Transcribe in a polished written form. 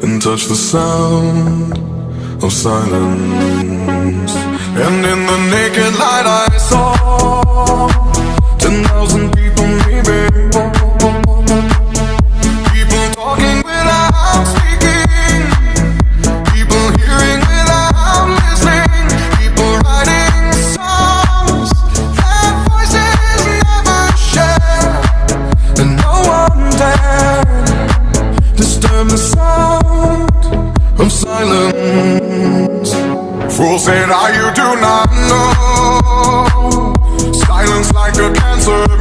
and touch the sound of silence. And in the naked light I saw 10,000 people, maybe. People talking without speaking, people hearing without listening, people writing songs that voices never share, and no one dared disturb the sound of silence. Fools said, you do not know. Silence like a cancer